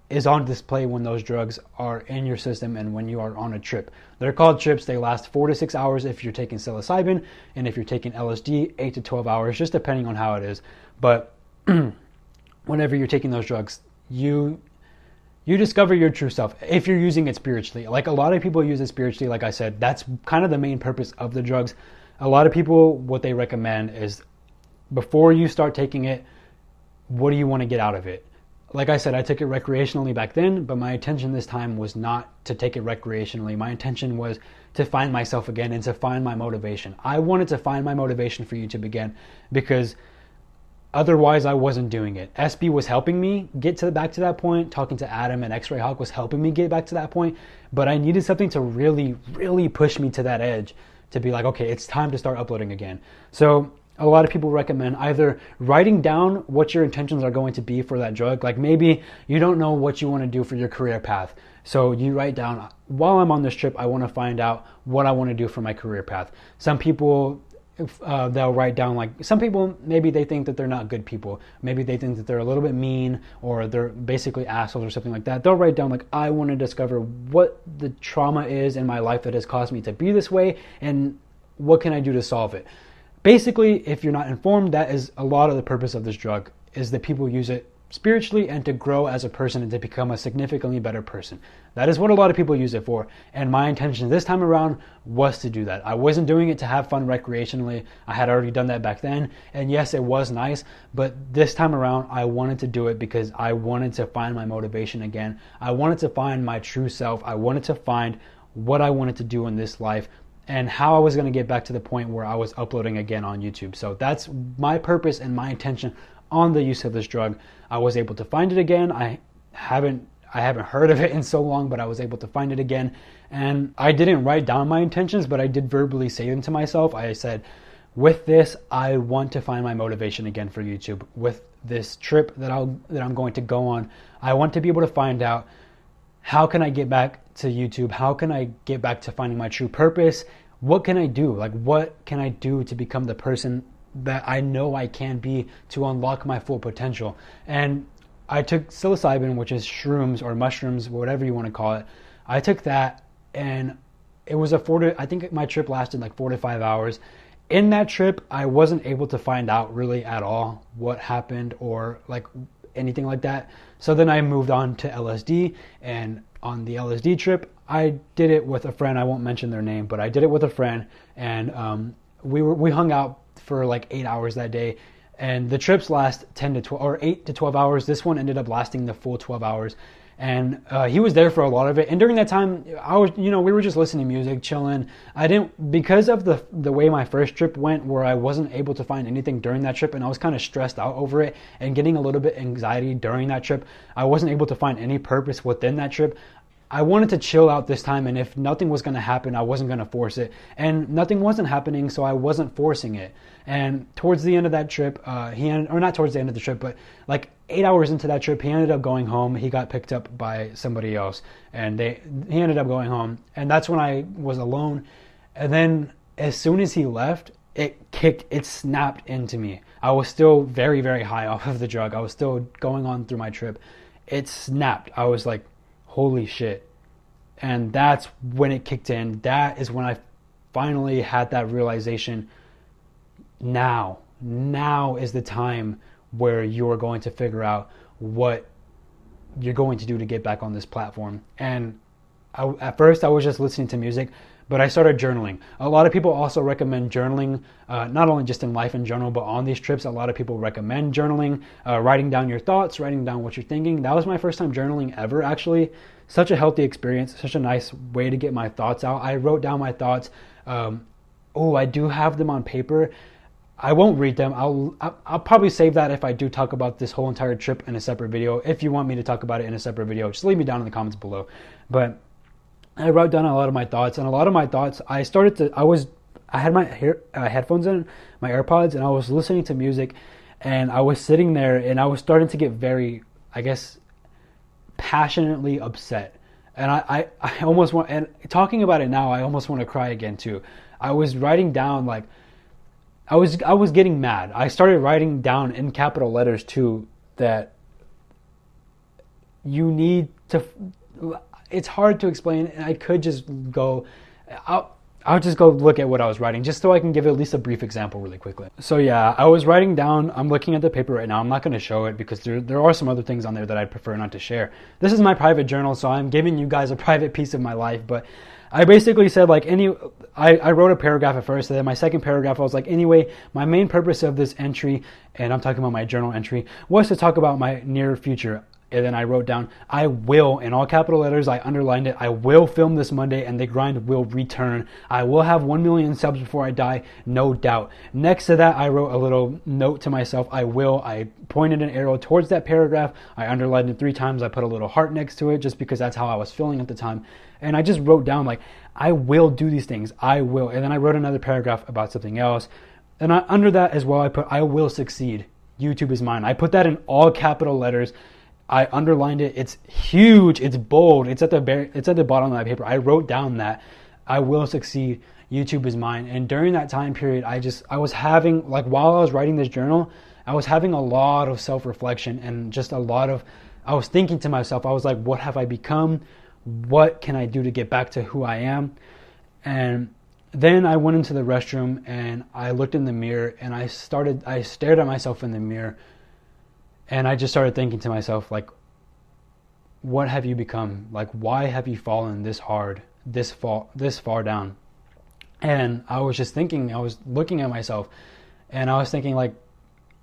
is on display when those drugs are in your system and when you are on a trip. They're called trips. They last 4 to 6 hours if you're taking psilocybin, and if you're taking LSD, 8 to 12 hours, just depending on how it is. But whenever you're taking those drugs, you discover your true self if you're using it spiritually. Like a lot of people use it spiritually, like I said, that's kind of the main purpose of the drugs. A lot of people, what they recommend is before you start taking it, what do you want to get out of it? Like I said, I took it recreationally back then, but my intention this time was not to take it recreationally. My intention was to find myself again and to find my motivation. I wanted to find my motivation for YouTube again because otherwise I wasn't doing it. SB was helping me get back to that point. Talking to Adam and X-Ray Hawk was helping me get back to that point. But I needed something to really, really push me to that edge to be like, okay, it's time to start uploading again. So a lot of people recommend either writing down what your intentions are going to be for that drug. Like maybe you don't know what you want to do for your career path. So you write down, while I'm on this trip, I want to find out what I want to do for my career path. Some people they'll write down, like, some people, maybe they think that they're not good people. Maybe they think that they're a little bit mean, or they're basically assholes or something like that. They'll write down, like, I want to discover what the trauma is in my life that has caused me to be this way, and what can I do to solve it. Basically, if you're not informed, that is a lot of the purpose of this drug, is that people use it spiritually and to grow as a person and to become a significantly better person. That is what a lot of people use it for. And my intention this time around was to do that. I wasn't doing it to have fun recreationally. I had already done that back then. And yes, it was nice. But this time around, I wanted to do it because I wanted to find my motivation again. I wanted to find my true self. I wanted to find what I wanted to do in this life and how I was going to get back to the point where I was uploading again on YouTube. So that's my purpose and my intention on the use of this drug. I was able to find it again. I haven't heard of it in so long, but I was able to find it again. And I didn't write down my intentions, but I did verbally say them to myself. I said, with this, I want to find my motivation again for YouTube. With this trip that I'm going to go on, I want to be able to find out, how can I get back to YouTube? How can I get back to finding my true purpose? What can I do? Like, what can I do to become the person that I know I can be, to unlock my full potential? And I took psilocybin, which is shrooms or mushrooms, whatever you want to call it. I took that, and it was I think my trip lasted like 4 to 5 hours. In that trip, I wasn't able to find out really at all what happened or like anything like that. So then I moved on to LSD, and on the LSD trip, I did it with a friend. I won't mention their name, but I did it with a friend, and we hung out for like 8 hours that day. And the trips last 10 to 12 or 8 to 12 hours. This one ended up lasting the full 12 hours. And he was there for a lot of it. And during that time, we were just listening to music, chilling. Because of the way my first trip went, where I wasn't able to find anything during that trip, and I was kind of stressed out over it and getting a little bit anxiety during that trip. I wasn't able to find any purpose within that trip. I wanted to chill out this time, and if nothing was going to happen, I wasn't going to force it. And nothing wasn't happening, so I wasn't forcing it. And towards the end of that trip, not towards the end of the trip, but like 8 hours into that trip, he ended up going home. He got picked up by somebody else, and he ended up going home. And that's when I was alone. And then as soon as he left, it snapped into me. I was still very, very high off of the drug. I was still going on through my trip. It snapped. I was like, holy shit. And that's when it kicked in. That is when I finally had that realization. Now is the time where you're going to figure out what you're going to do to get back on this platform. And at first I was just listening to music, but I started journaling. A lot of people also recommend journaling, not only just in life in general, but on these trips. A lot of people recommend journaling, writing down your thoughts, writing down what you're thinking. That was my first time journaling ever, actually. Such a healthy experience, such a nice way to get my thoughts out. I wrote down my thoughts. I do have them on paper. I won't read them. I'll probably save that if I do talk about this whole entire trip in a separate video. If you want me to talk about it in a separate video, just leave me down in the comments below. But I wrote down a lot of my thoughts, and a lot of my thoughts, I had my headphones in, my AirPods, and I was listening to music, and I was sitting there, and I was starting to get very, I guess, passionately upset. And I almost want, and talking about it now, I almost want to cry again too. I was writing down, like, I was getting mad. I started writing down in capital letters too, that you need to, it's hard to explain, and I could just go, I'll just go look at what I was writing, just so I can give at least a brief example really quickly. So yeah, I was writing down, I'm looking at the paper right now. I'm not going to show it because there are some other things on there that I'd prefer not to share. This is my private journal, so I'm giving you guys a private piece of my life, but I basically said, like, I wrote a paragraph at first, and then my second paragraph, I was like, anyway, my main purpose of this entry, and I'm talking about my journal entry, was to talk about my near future. And then I wrote down, I will, in all capital letters, I underlined it, I will film this Monday and the grind will return. I will have 1 million subs before I die, no doubt. Next to that, I wrote a little note to myself, I will. I pointed an arrow towards that paragraph. I underlined it 3 times. I put a little heart next to it just because that's how I was feeling at the time. And I just wrote down, like, I will do these things. I will. And then I wrote another paragraph about something else. And under that as well, I put, I will succeed. YouTube is mine. I put that in all capital letters. I underlined it. It's huge. It's bold. It's at the bottom of my paper. I wrote down that I will succeed. YouTube is mine. And during that time period, I was having, like, while I was writing this journal, I was having a lot of self-reflection and just I was thinking to myself, I was like, what have I become? What can I do to get back to who I am? And then I went into the restroom and I looked in the mirror and I stared at myself in the mirror, and I just started thinking to myself, like, what have you become? Like, why have you fallen this hard, this far down? And I was just thinking, I was looking at myself and I was thinking, like,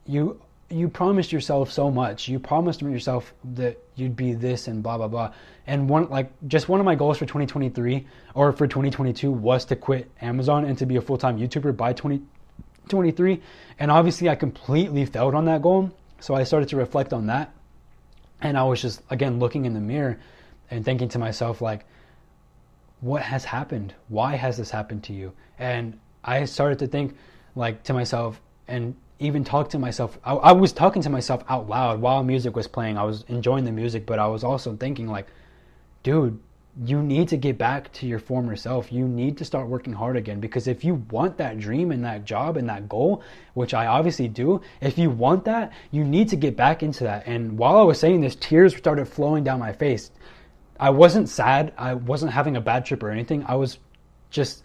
you promised yourself so much. You promised yourself that you'd be this and blah, blah, blah. And one of my goals for 2023 or for 2022 was to quit Amazon and to be a full-time YouTuber by 2023. And obviously I completely failed on that goal. So I started to reflect on that. And I was just, again, looking in the mirror and thinking to myself, like, what has happened? Why has this happened to you? And I started to think, like, to myself and even talk to myself. I was talking to myself out loud while music was playing. I was enjoying the music, but I was also thinking, like, dude, you need to get back to your former self. You need to start working hard again, because if you want that dream and that job and that goal, which I obviously do, if you want that, you need to get back into that. And while I was saying this, tears started flowing down my face. I wasn't sad. I wasn't having a bad trip or anything. I was just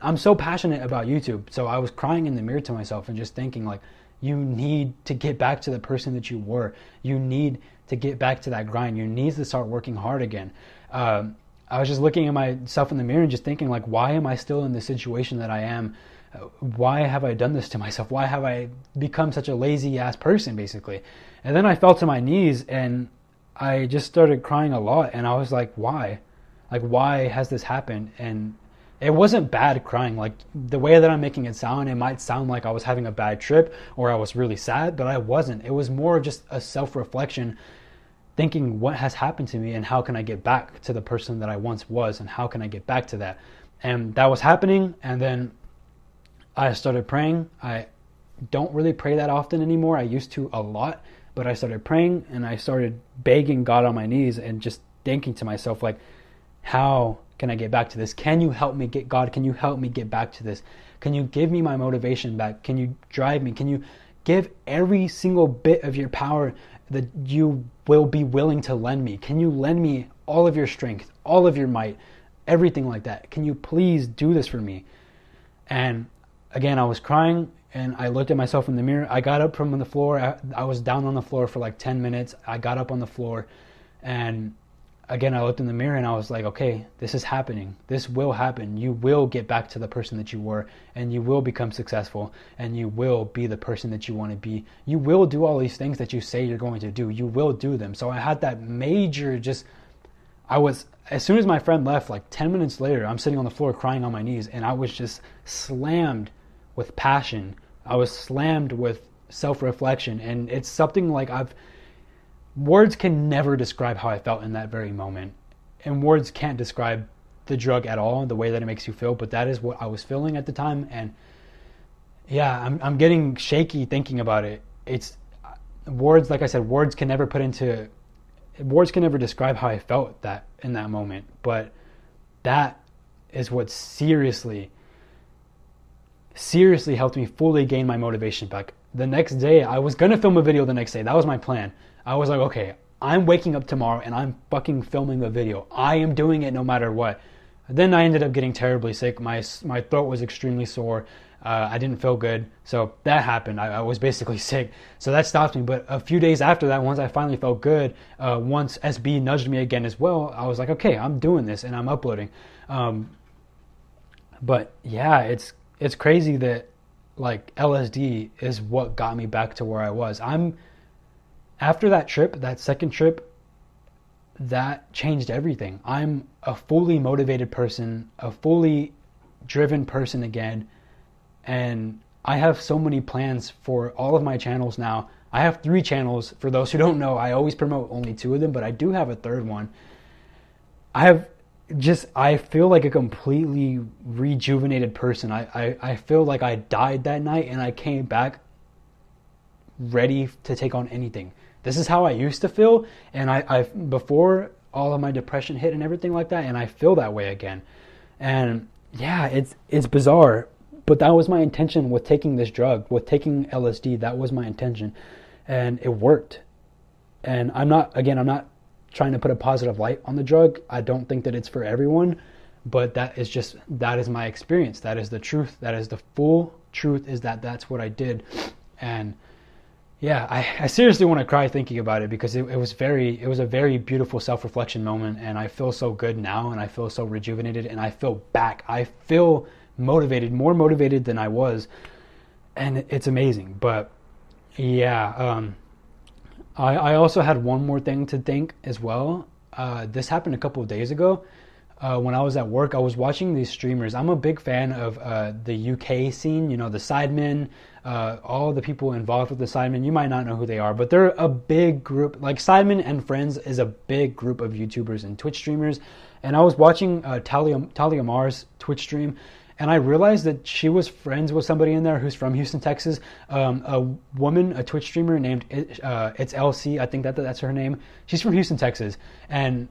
I'm so passionate about YouTube. So I was crying in the mirror to myself and just thinking, like, you need to get back to the person that you were. You need to get back to that grind. You need to start working hard again. I was just looking at myself in the mirror and just thinking, like, why am I still in the situation that I am? Why have I done this to myself? Why have I become such a lazy ass person, basically? And then I fell to my knees and I just started crying a lot. And I was like, why? Like, why has this happened? And it wasn't bad crying. Like, the way that I'm making it might sound like I was having a bad trip or I was really sad, but I wasn't. It was more of just a self-reflection, thinking what has happened to me and how can I get back to the person that I once was and how can I get back to that? And that was happening. And then I started praying. I don't really pray that often anymore. I used to a lot, but I started praying and I started begging God on my knees and just thinking to myself, like, how can I get back to this? Can you help me God? Can you help me get back to this? Can you give me my motivation back? Can you drive me? Can you give every single bit of your power that you will be willing to lend me? Can you lend me all of your strength, all of your might, everything like that? Can you please do this for me? And again, I was crying and I looked at myself in the mirror. I got up from the floor. I was down on the floor for like 10 minutes. I got up on the floor and again, I looked in the mirror and I was like, okay, this is happening. This will happen. You will get back to the person that you were and you will become successful and you will be the person that you want to be. You will do all these things that you say you're going to do. You will do them. So I had that major as soon as my friend left, like 10 minutes later, I'm sitting on the floor crying on my knees and I was just slammed with passion. I was slammed with self-reflection, and it's something like words can never describe how I felt in that very moment. And words can't describe the drug at all, the way that it makes you feel, but that is what I was feeling at the time. And yeah, I'm getting shaky thinking about it. It's words, like I said, words can never describe how I felt in that moment. But that is what seriously helped me fully gain my motivation back. The next day, I was going to film a video the next day. That was my plan. I was like, okay, I'm waking up tomorrow and I'm fucking filming a video. I am doing it no matter what. Then I ended up getting terribly sick. My throat was extremely sore. I didn't feel good. So that happened. I was basically sick. So that stopped me. But a few days after that, once I finally felt good, once SB nudged me again as well, I was like, okay, I'm doing this and I'm uploading. But yeah, it's crazy that like LSD is what got me back to where I was. After that trip, that second trip, that changed everything. I'm a fully motivated person, a fully driven person again. And I have so many plans for all of my channels now. I have 3 channels. For those who don't know, I always promote only 2 of them, but I do have a third one. I feel like a completely rejuvenated person. I feel like I died that night and I came back ready to take on anything. This is how I used to feel, and I before all of my depression hit and everything like that, and I feel that way again. And yeah, it's bizarre, but that was my intention with taking this drug, with taking LSD. That was my intention, and it worked. And I'm not trying to put a positive light on the drug. I don't think that it's for everyone, but that is my experience. That is the truth. That is the full truth, is that that's what I did. And yeah, I seriously want to cry thinking about it, because it was a very beautiful self-reflection moment, and I feel so good now, and I feel so rejuvenated, and I feel back. I feel motivated, more motivated than I was, and it's amazing. But yeah, I also had one more thing to think as well. This happened a couple of days ago. When I was at work, I was watching these streamers. I'm a big fan of the UK scene, you know, the Sidemen, all the people involved with the Sidemen. You might not know who they are, but they're a big group. Like, Sidemen and Friends is a big group of YouTubers and Twitch streamers. And I was watching Talia Mar's Twitch stream, and I realized that she was friends with somebody in there who's from Houston, Texas. A woman, a Twitch streamer named it's LC. I think that's her name. She's from Houston, Texas, and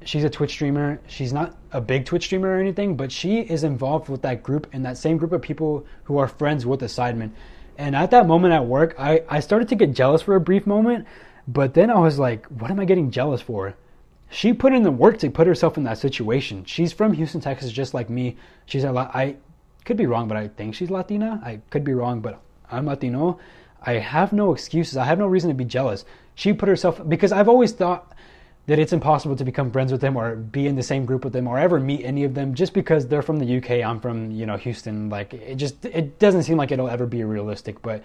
she's a Twitch streamer. She's not a big Twitch streamer or anything, but she is involved with that group, and that same group of people who are friends with the Sidemen. And at that moment at work, I started to get jealous for a brief moment, but then I was like, what am I getting jealous for? She put in the work to put herself in that situation. She's from Houston, Texas, just like me. I could be wrong, but I think she's Latina. I could be wrong, but I'm Latino. I have no excuses. I have no reason to be jealous. She put herself, because I've always thought that it's impossible to become friends with them or be in the same group with them or ever meet any of them, just because they're from the UK. I'm from, Houston. Like, it doesn't seem like it'll ever be realistic. But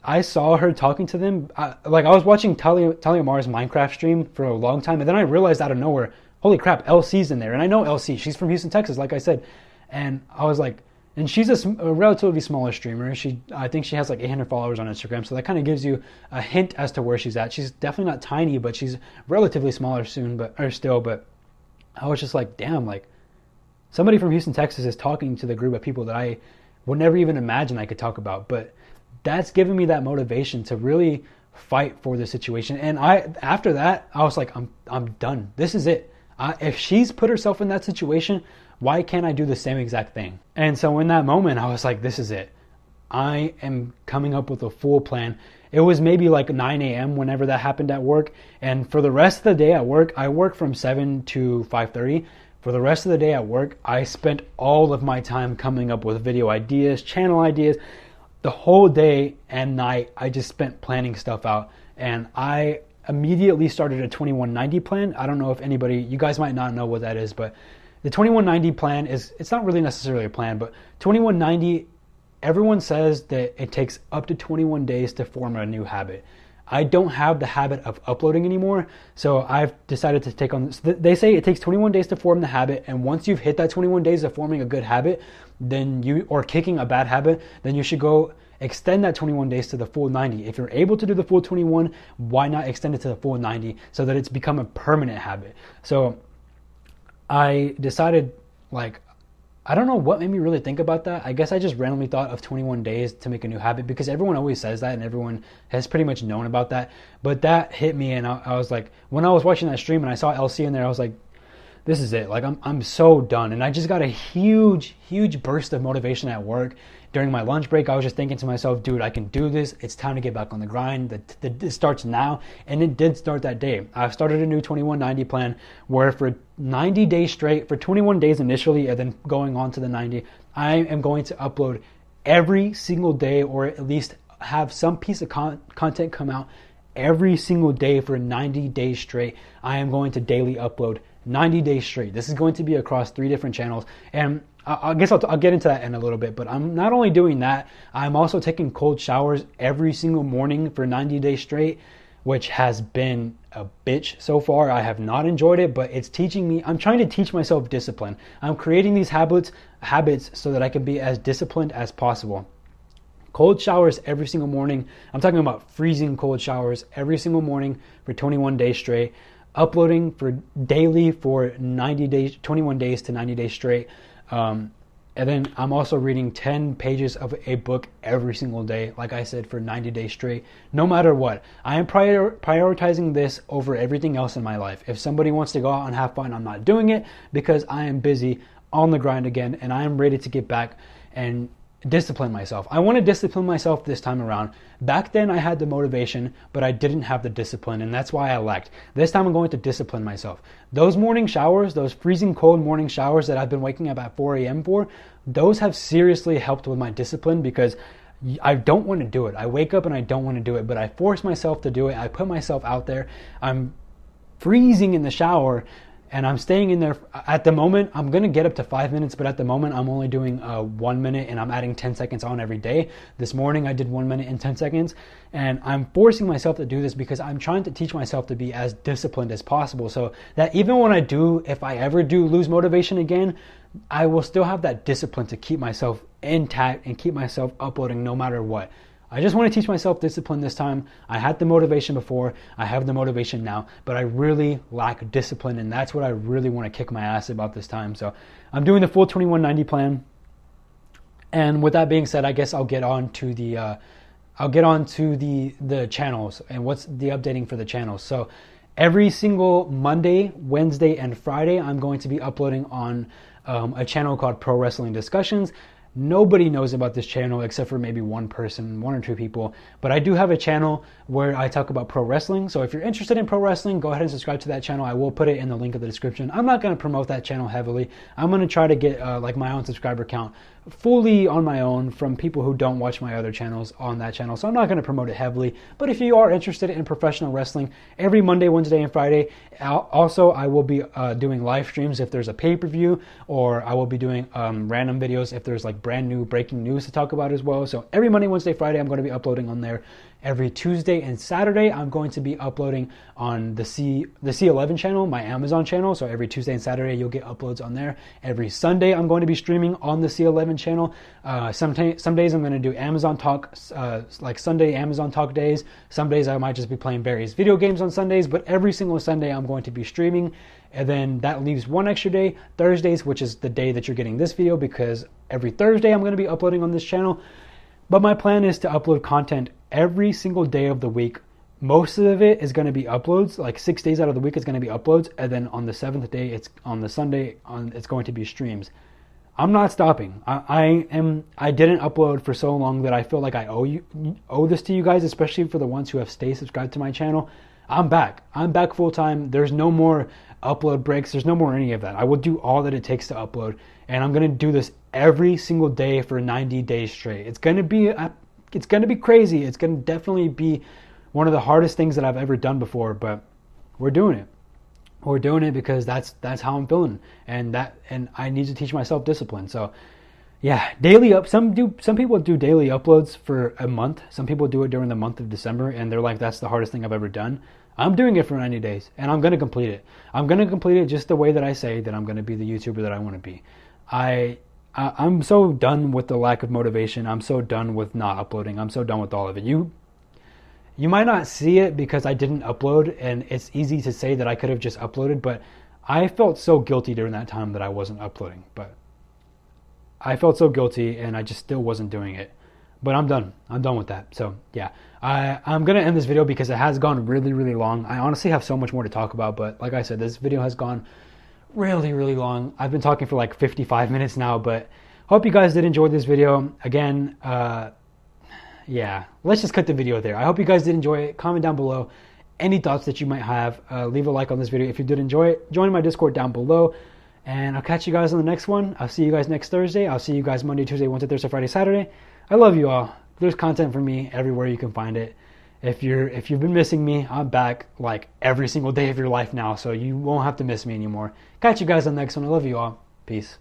I saw her talking to them. I was watching Talia Mar's Minecraft stream for a long time, and then I realized out of nowhere, holy crap, LC's in there. And I know LC. She's from Houston, Texas, like I said. And I was like, and she's a relatively smaller streamer. I think she has like 800 followers on Instagram, so that kind of gives you a hint as to where she's at. She's definitely not tiny, but she's relatively smaller But I was just like, damn, like, somebody from Houston, Texas is talking to the group of people that I would never even imagine I could talk about. But that's given me that motivation to really fight for the situation. And after that, I was like, I'm done. This is it. If she's put herself in that situation, why can't I do the same exact thing? And so in that moment, I was like, this is it. I am coming up with a full plan. It was maybe like 9 a.m. whenever that happened at work. And for the rest of the day at work, I work from 7 to 5:30. For the rest of the day at work, I spent all of my time coming up with video ideas, channel ideas. The whole day and night, I just spent planning stuff out. And I immediately started a 2190 plan. I don't know if you guys might not know what that is, but the 2190 plan it's not really necessarily a plan, but 2190, everyone says that it takes up to 21 days to form a new habit. I don't have the habit of uploading anymore, so I've decided to take on this. They say it takes 21 days to form the habit, and once you've hit that 21 days of forming a good habit, or kicking a bad habit, then you should go extend that 21 days to the full 90. If you're able to do the full 21, why not extend it to the full 90 so that it's become a permanent habit? So I decided, I don't know what made me really think about that. I guess I just randomly thought of 21 days to make a new habit, because everyone always says that and everyone has pretty much known about that. But that hit me, and I was like, when I was watching that stream and I saw LC in there, I was like, this is it. Like, I'm so done. And I just got a huge burst of motivation at work. During my lunch break, I was just thinking to myself, dude, I can do this. It's time to get back on the grind. It starts now. And it did start that day. I've started a new 2190 plan where for 90 days straight, for 21 days initially, and then going on to the 90, I am going to upload every single day, or at least have some piece of content come out every single day for 90 days straight. I am going to daily upload 90 days straight. This is going to be across 3 different channels. And I guess I'll get into that in a little bit, but I'm not only doing that, I'm also taking cold showers every single morning for 90 days straight, which has been a bitch so far. I have not enjoyed it, but it's teaching me. I'm trying to teach myself discipline. I'm creating these habits so that I can be as disciplined as possible. Cold showers every single morning. I'm talking about freezing cold showers every single morning for 21 days straight. Uploading for daily for 90 days, 21 days to 90 days straight. And then I'm also reading 10 pages of a book every single day, like I said, for 90 days straight, no matter what. I am prioritizing this over everything else in my life. If somebody wants to go out and have fun, I'm not doing it because I am busy on the grind again, and I am ready to get back and discipline myself. I want to discipline myself this time around. Back then I had the motivation, but I didn't have the discipline, and that's why I lacked. This time I'm going to discipline myself. Those morning showers, those freezing cold morning showers that I've been waking up at 4 a.m. for, those have seriously helped with my discipline because I don't want to do it. I wake up and I don't want to do it, but I force myself to do it. I put myself out there. I'm freezing in the shower, and I'm staying in there. At the moment, I'm going to get up to 5 minutes, but at the moment, I'm only doing 1 minute, and I'm adding 10 seconds on every day. This morning, I did 1 minute and 10 seconds, and I'm forcing myself to do this because I'm trying to teach myself to be as disciplined as possible, so that even when if I ever do lose motivation again, I will still have that discipline to keep myself intact and keep myself uploading no matter what. I just want to teach myself discipline this time. I had the motivation before, I have the motivation now, but I really lack discipline, and that's what I really want to kick my ass about this time. So I'm doing the full 2190 plan. And with that being said, I guess I'll get on to the channels and what's the updating for the channels. So every single Monday, Wednesday, and Friday, I'm going to be uploading on a channel called Pro Wrestling Discussions. Nobody knows about this channel except for maybe one person, 1 or 2 people. But I do have a channel where I talk about pro wrestling. So if you're interested in pro wrestling, go ahead and subscribe to that channel. I will put it in the link of the description. I'm not going to promote that channel heavily. I'm going to try to get like my own subscriber count fully on my own from people who don't watch my other channels on that channel. So I'm not going to promote it heavily. But if you are interested in professional wrestling, every Monday, Wednesday, and Friday, also I will be doing live streams if there's a pay-per-view, or I will be doing random videos if there's like brand new breaking news to talk about as well. So every Monday, Wednesday, Friday, I'm going to be uploading on there. Every Tuesday and Saturday, I'm going to be uploading on the C11 channel, my Amazon channel. So every Tuesday and Saturday, you'll get uploads on there. Every Sunday, I'm going to be streaming on the C11 channel. Some days I'm going to do Amazon Talk, like Sunday Amazon Talk days. Some days I might just be playing various video games on Sundays, but every single Sunday I'm going to be streaming. And then that leaves one extra day, Thursdays, which is the day that you're getting this video, because every Thursday I'm going to be uploading on this channel. But my plan is to upload content every single day of the week. Most of it is going to be uploads, like 6 days out of the week is going to be uploads, and then on the 7th day, it's on the Sunday, it's going to be streams. I'm not stopping. I didn't upload for so long that I feel like I owe this to you guys, especially for the ones who have stayed subscribed to my channel. I'm back full time. There's no more upload breaks. There's no more any of that. I will do all that it takes to upload, and I'm going to do this every single day for 90 days straight. It's going to be crazy. It's going to definitely be one of the hardest things that I've ever done before, but we're doing it. We're doing it because that's how I'm feeling, and I need to teach myself discipline. So yeah, some people do daily uploads for a month. Some people do it during the month of December, and they're like, that's the hardest thing I've ever done. I'm doing it for 90 days, and I'm going to complete it. I'm going to complete it just the way that I say that I'm going to be the YouTuber that I want to be. I'm so done with the lack of motivation. I'm so done with not uploading. I'm so done with all of it. You might not see it because I didn't upload, and it's easy to say that I could have just uploaded, but I felt so guilty during that time that I wasn't uploading. But I felt so guilty, and I just still wasn't doing it. But I'm done. I'm done with that. So yeah, I'm going to end this video because it has gone really, really long. I honestly have so much more to talk about, but like I said, this video has gone really, really long. I've been talking for like 55 minutes now, but hope you guys did enjoy this video. Again, yeah, let's just cut the video there. I hope you guys did enjoy it. Comment down below any thoughts that you might have. Leave a like on this video if you did enjoy it. Join my Discord down below, and I'll catch you guys on the next one. I'll see you guys next Thursday. I'll see you guys Monday, Tuesday, Wednesday, Thursday, Friday, Saturday. I love you all. There's content for me everywhere you can find it. If you've been missing me, I'm back like every single day of your life now, so you won't have to miss me anymore. Catch you guys on the next one. I love you all. Peace.